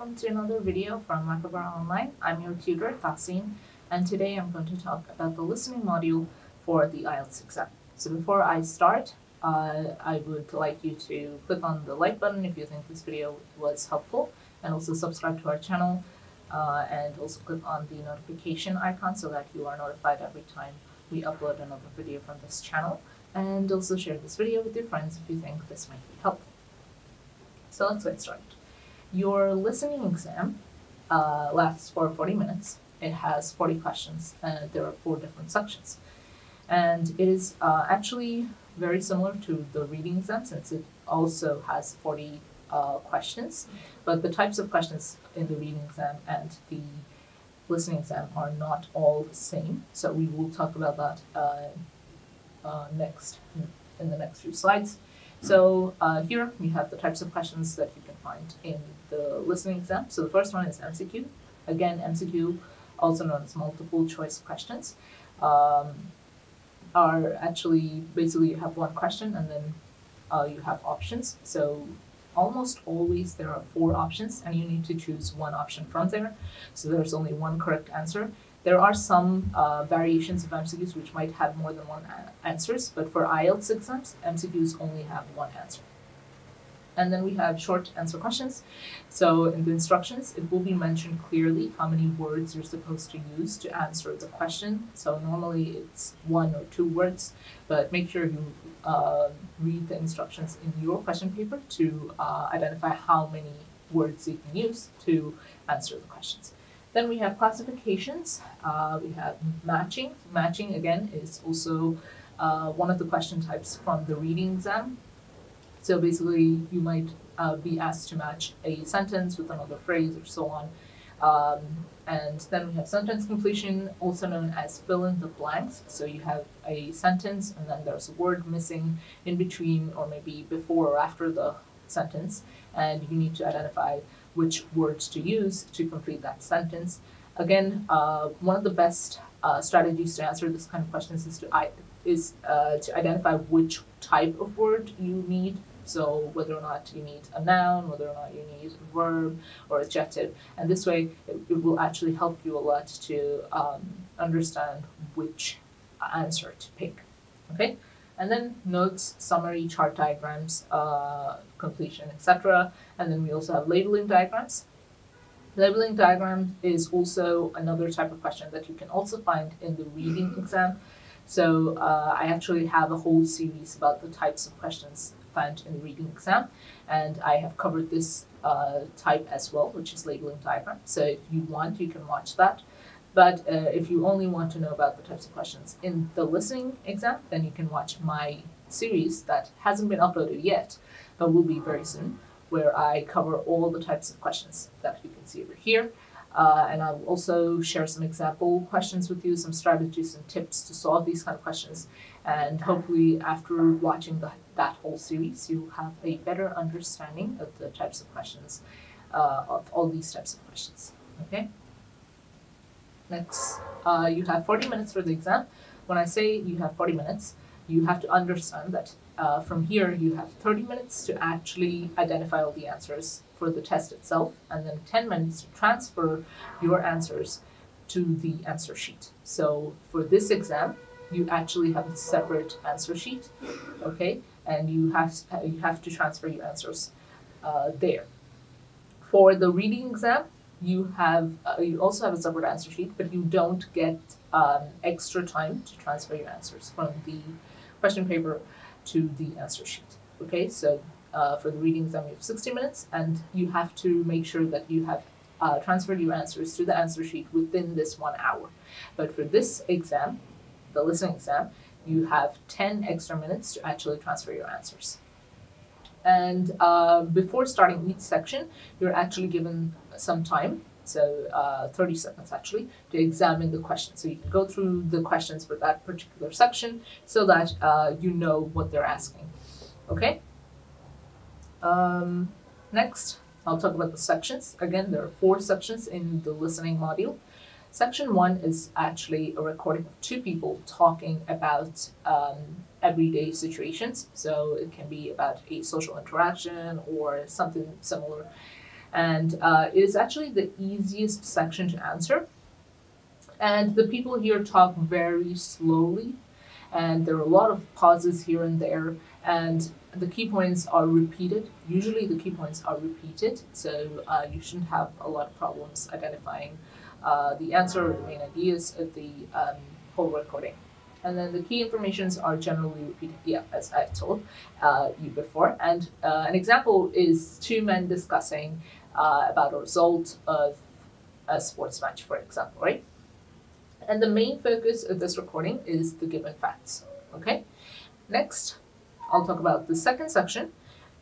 welcome to another video from Lekhapora Online. I'm your tutor, Tahsin, and today I'm going to talk about the listening module for the Ielts exam. So before I start, I would like you to click on the like button if you think this video was helpful, and also subscribe to our channel, and also click on the notification icon so that you are notified every time we upload another video from this channel, and also share this video with your friends if you think this might be helpful. So let's get started. Your listening exam lasts for 40 minutes. It has 40 questions, and there are 4 different sections. And it is actually very similar to the reading exam since it also has 40 questions. But the types of questions in the reading exam and the listening exam are not all the same. So we will talk about that next in the next few slides. So here we have the types of questions that you can find in the listening exam. So the first one is MCQ. Again, MCQ, also known as multiple choice questions, are actually basically you have one question and then you have options. So almost always there are 4 options and you need to choose one option from there. So there's only one correct answer. There are some variations of MCQs which might have more than one answers, but for IELTS exams, MCQs only have one answer. And then we have short answer questions. So in the instructions, it will be mentioned clearly how many words you're supposed to use to answer the question. So normally it's 1 or 2 words, but make sure you read the instructions in your question paper to identify how many words you can use to answer the questions. Then we have classifications. We have matching. Matching, again, is also one of the question types from the reading exam. So basically, you might be asked to match a sentence with another phrase or so on. And then we have sentence completion, also known as fill in the blanks. So you have a sentence and then there's a word missing in between or maybe before or after the sentence. And you need to identify which words to use to complete that sentence. Again, one of the best strategies to answer this kind of questions is to identify which type of word you need. So whether or not you need a noun, whether or not you need a verb or adjective. And this way, it will actually help you a lot to understand which answer to pick. Okay? And then notes, summary, chart diagrams, completion, etc. And then we also have labeling diagrams. Labeling diagram is also another type of question that you can also find in the reading exam. So I actually have a whole series about the types of questions found in the reading exam, and I have covered this type as well, which is labeling diagram. So if you want, you can watch that. But if you only want to know about the types of questions in the listening exam, then you can watch my series that hasn't been uploaded yet, but will be very soon, where I cover all the types of questions that you can see over here. And I'll also share some example questions with you, some strategies and tips to solve these kind of questions. And hopefully after watching that whole series, you'll have a better understanding of the types of questions, of all these types of questions, okay? Next, you have 40 minutes for the exam. When I say you have 40 minutes, you have to understand that from here you have 30 minutes to actually identify all the answers for the test itself, and then 10 minutes to transfer your answers to the answer sheet. So for this exam, you actually have a separate answer sheet, okay? And you have to transfer your answers there. For the reading exam, you also have a separate answer sheet, but you don't get extra time to transfer your answers from the question paper to the answer sheet. Okay, so for the reading exam, you have 60 minutes, and you have to make sure that you have transferred your answers to the answer sheet within this 1 hour. But for this exam, the listening exam, you have 10 extra minutes to actually transfer your answers. And before starting each section, you're actually given some time, so 30 seconds actually, to examine the questions. So you can go through the questions for that particular section so that you know what they're asking. Okay? Next, I'll talk about the sections. Again, there are 4 sections in the listening module. Section 1 is actually a recording of 2 people talking about everyday situations. So it can be about a social interaction or something similar. And it is actually the easiest section to answer. And the people here talk very slowly, and there are a lot of pauses here and there, and the key points are repeated. Usually the key points are repeated, so you shouldn't have a lot of problems identifying the answer or the main ideas of the whole recording. And then the key informations are generally repeated, yeah, as I've told you before. And an example is two men discussing about a result of a sports match, for example, right? And the main focus of this recording is the given facts, okay? Next, I'll talk about the second section,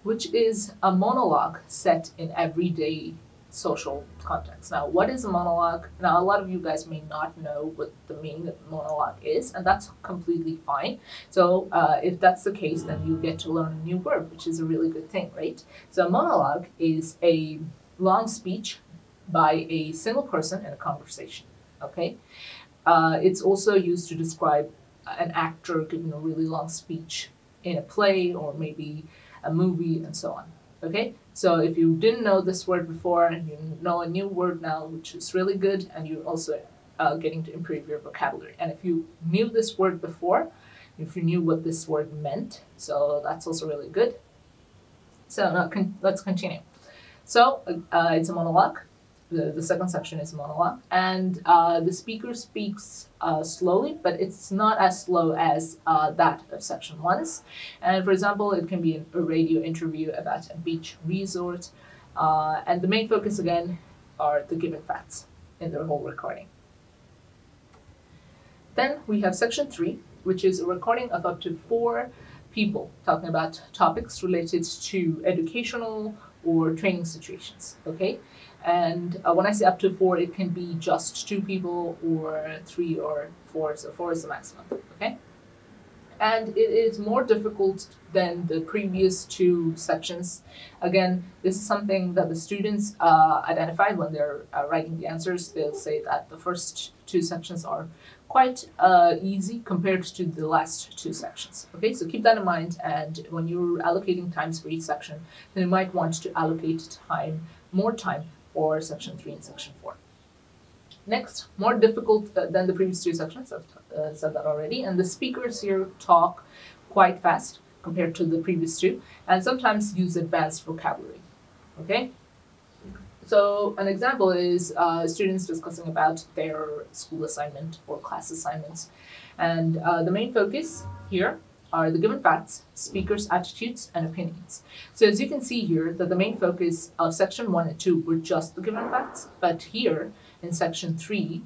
which is a monologue set in everyday social context. Now, what is a monologue? Now, a lot of you guys may not know what the meaning of monologue is, and that's completely fine. So if that's the case, then you get to learn a new word, which is a really good thing, right? So a monologue is a long speech by a single person in a conversation, okay? It's also used to describe an actor giving a really long speech in a play or maybe a movie and so on. Okay, so if you didn't know this word before, and you know a new word now, which is really good, and you're also getting to improve your vocabulary. And if you knew this word before, if you knew what this word meant, so that's also really good. So now let's continue. So it's a monologue. The second section is monologue, and the speaker speaks slowly, but it's not as slow as that of section 1's. And for example, it can be a radio interview about a beach resort, and the main focus again are the given facts in the whole recording. Then we have section 3, which is a recording of up to 4 people talking about topics related to educational or training situations, okay? And when I say up to 4, it can be just 2 people or 3 or 4, so 4 is the maximum, okay? And it is more difficult than the previous 2 sections. Again, this is something that the students identified when they're writing the answers. They'll say that the first 2 sections are quite easy compared to the last 2 sections. Okay, so keep that in mind, and when you're allocating times for each section, then you might want to allocate more time for section 3 and section 4. Next, more difficult than the previous 2 sections, I've said that already, and the speakers here talk quite fast compared to the previous 2, and sometimes use advanced vocabulary, okay? So an example is students discussing about their school assignment or class assignments. And the main focus here are the given facts, speakers' attitudes, and opinions. So as you can see here, that the main focus of section 1 and 2 were just the given facts, but here in section 3,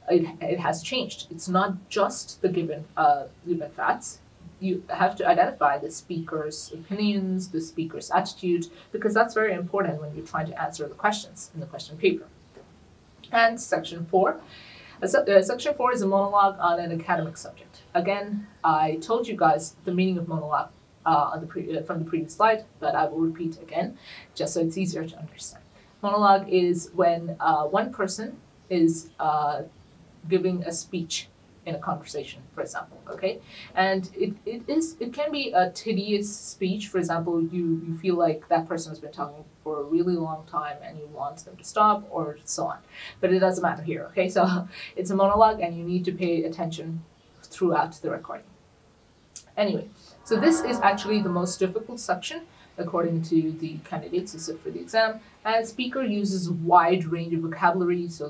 it has changed. It's not just the given facts. You have to identify the speaker's opinions, the speaker's attitude, because that's very important when you're trying to answer the questions in the question paper. And section 4. Section 4 is a monologue on an academic subject. Again, I told you guys the meaning of monologue from the previous slide, but I will repeat again, just so it's easier to understand. Monologue is when one person is giving a speech in a conversation, for example, okay? And it can be a tedious speech. For example, you feel like that person has been talking for a really long time and you want them to stop or so on. But it doesn't matter here, okay? So it's a monologue and you need to pay attention throughout the recording. Anyway, so this is actually the most difficult section according to the candidates who sit for the exam. And speaker uses a wide range of vocabulary, so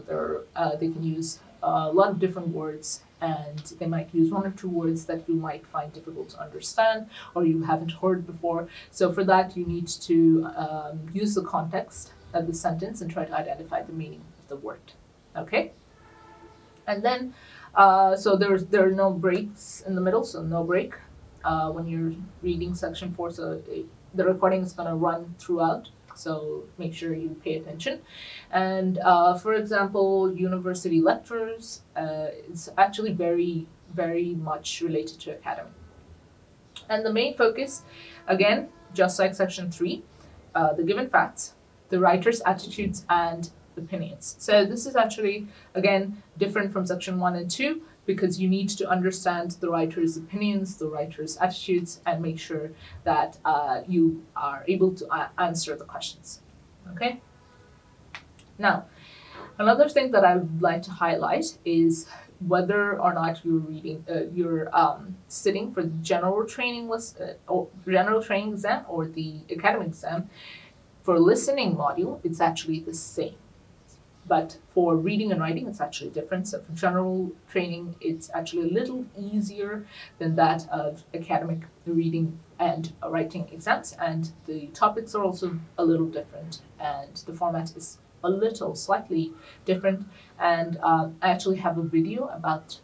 they can use a lot of different words, and they might use 1 or 2 words that you might find difficult to understand or you haven't heard before. So for that, you need to use the context of the sentence and try to identify the meaning of the word, okay? And then, so there are no breaks in the middle, so no break when you're reading section 4, so the recording is going to run throughout. So make sure you pay attention. And for example, university lectures, it's actually very, very much related to academy. And the main focus, again, just like section 3, the given facts, the writer's attitudes, and opinions. So this is actually, again, different from section 1 and 2, because you need to understand the writer's opinions, the writer's attitudes, and make sure that you are able to answer the questions, okay? Now, another thing that I would like to highlight is whether or not you're sitting for the general training or general training exam or the academic exam. For listening module, it's actually the same. But for reading and writing, it's actually different. So for general training, it's actually a little easier than that of academic reading and writing exams. And the topics are also a little different. And the format is a little slightly different. And I actually have a video about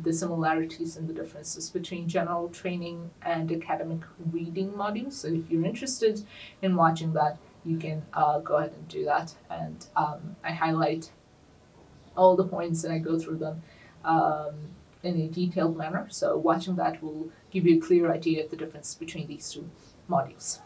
the similarities and the differences between general training and academic reading modules. So if you're interested in watching that, you can go ahead and do that. And I highlight all the points and I go through them in a detailed manner. So watching that will give you a clear idea of the difference between these two modules.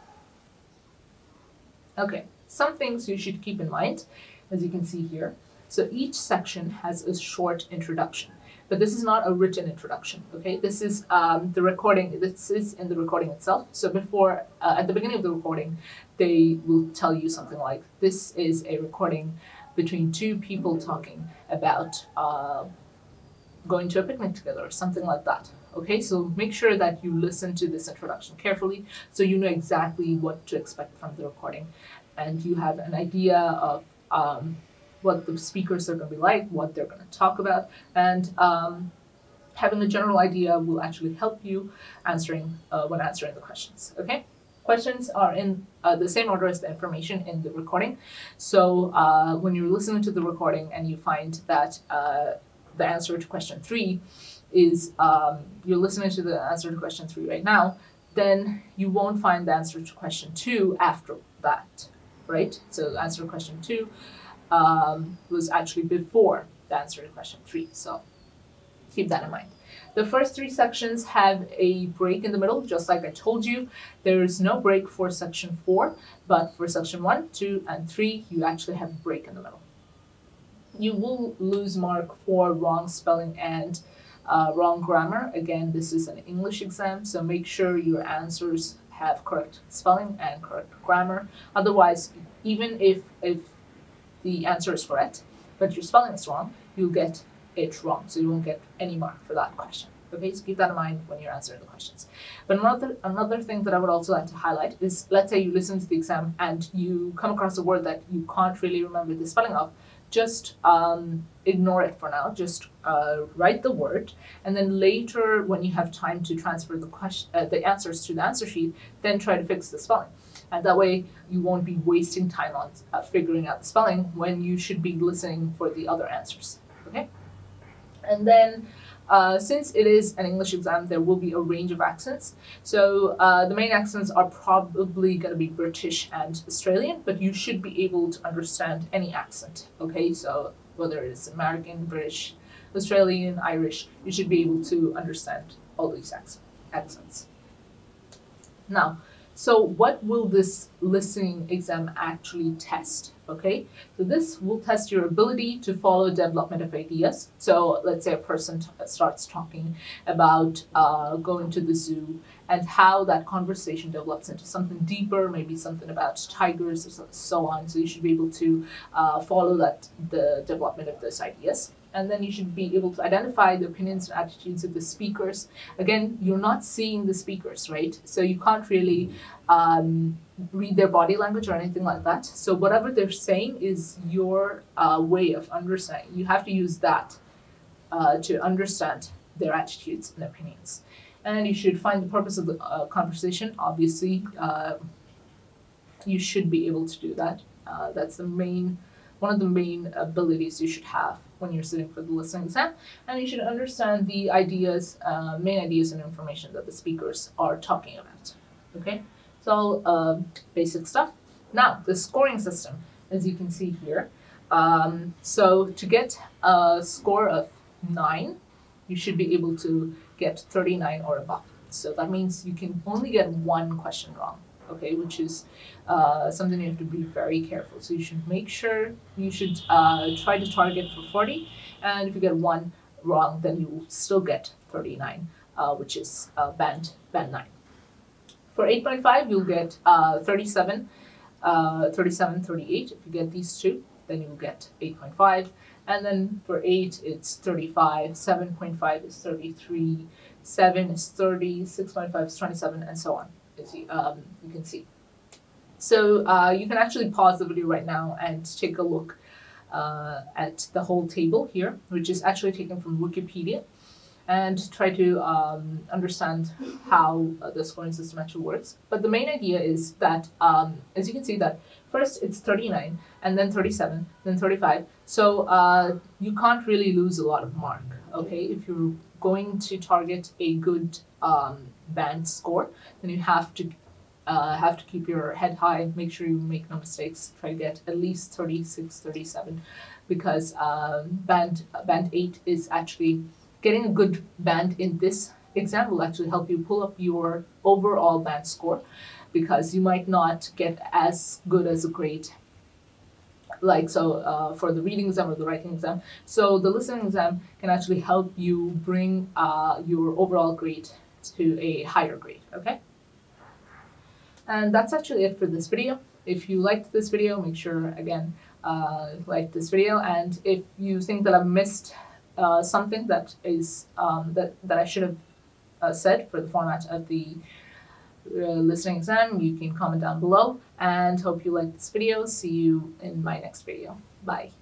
Okay, some things you should keep in mind, as you can see here. So each section has a short introduction, but this is not a written introduction, okay? This is the recording, this is in the recording itself. So before, at the beginning of the recording, they will tell you something like, this is a recording between two people talking about going to a picnic together or something like that. Okay, so make sure that you listen to this introduction carefully so you know exactly what to expect from the recording and you have an idea of what the speakers are going to be like, what they're going to talk about, and having a general idea will actually help you when answering the questions. Okay, questions are in the same order as the information in the recording. So when you're listening to the recording and you find that the answer to question 3 is you're listening to the answer to question 3 right now, then you won't find the answer to question 2 after that, right? So the answer to question 2 was actually before the answer to question 3. So keep that in mind. The first 3 sections have a break in the middle, just like I told you. There's no break for section 4, but for section 1, 2, and 3, you actually have a break in the middle. You will lose mark for wrong spelling and wrong grammar. Again, this is an English exam, so make sure your answers have correct spelling and correct grammar. Otherwise, even if the answer is correct, but your spelling is wrong, you'll get it wrong, so you won't get any mark for that question. Okay, so keep that in mind when you're answering the questions. But another thing that I would also like to highlight is, let's say you listen to the exam and you come across a word that you can't really remember the spelling of, just ignore it for now. Just write the word, and then later when you have time to transfer the answers to the answer sheet, then try to fix the spelling. And that way you won't be wasting time on figuring out the spelling when you should be listening for the other answers. Okay? And then since it is an English exam, there will be a range of accents. So the main accents are probably going to be British and Australian, but you should be able to understand any accent. Okay, so whether it's American, British, Australian, Irish, you should be able to understand all these accents. Now, so what will this listening exam actually test? Okay, so this will test your ability to follow development of ideas. So let's say a person starts talking about going to the zoo and how that conversation develops into something deeper, maybe something about tigers or so on. So you should be able to follow the development of those ideas. And then you should be able to identify the opinions and attitudes of the speakers. Again, you're not seeing the speakers, right? So you can't really read their body language or anything like that. So whatever they're saying is your way of understanding. You have to use that to understand their attitudes and opinions. And you should find the purpose of the conversation. Obviously, you should be able to do that. That's one of the main abilities you should have when you're sitting for the listening exam, and you should understand the ideas, main ideas and information that the speakers are talking about. Okay, it's all basic stuff. Now, the scoring system, as you can see here. So to get a score of 9, you should be able to get 39 or above. So that means you can only get one question wrong. Okay, which is something you have to be very careful. So you should make sure you should try to target for 40, and if you get one wrong, then you will still get 39, which is band 9. For 8.5, you'll get 37, 38. If you get these two, then you'll get 8.5. And then for 8, it's 35, 7.5 is 33, 7 is 30, 6.5 is 27, and so on, as you can see. So you can actually pause the video right now and take a look at the whole table here, which is actually taken from Wikipedia, and try to understand how the scoring system actually works. But the main idea is that, as you can see, that first it's 39, and then 37, then 35. So you can't really lose a lot of mark, okay? If you're going to target a good band score, then you have to keep your head high, make sure you make no mistakes, try to get at least 36, 37, because band 8 is actually, getting a good band in this exam will actually help you pull up your overall band score, because you might not get as good as a grade for the reading exam or the writing exam. So the listening exam can actually help you bring your overall grade to a higher grade, okay? And that's actually it for this video. If you liked this video, make sure, again, like this video. And if you think that I've missed something that is that I should have said for the format of the listening exam, you can comment down below. And hope you liked this video. See you in my next video. Bye.